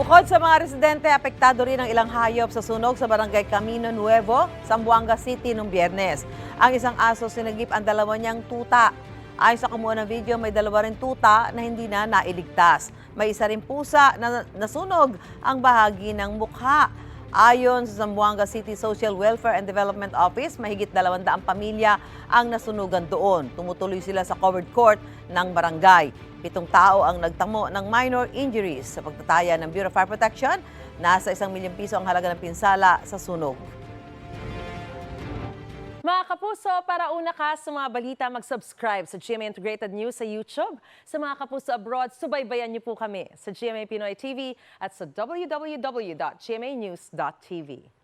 Bukod sa mga residente, apektado rin ang ilang hayop sa sunog sa barangay Camino Nuevo, Zamboanga City noong Biyernes. Ang isang aso sinagip ang dalawa niyang tuta. Ayon sa kumuha ng video, may dalawa rin tuta na hindi na nailigtas. May isa rin pusa na nasunog ang bahagi ng mukha. Ayon sa Zamboanga City Social Welfare and Development Office, mahigit 200 pamilya ang nasunugan doon. Tumutuloy sila sa covered court ng barangay. 7 tao ang nagtamo ng minor injuries. Sa pagtataya ng Bureau of Fire Protection, nasa 1 milyong piso ang halaga ng pinsala sa sunog. Mga kapuso, para una ka sa mga balita, mag-subscribe sa GMA Integrated News sa YouTube. Sa mga kapuso abroad, subaybayan niyo po kami sa GMA Pinoy TV at sa www.gmanews.tv.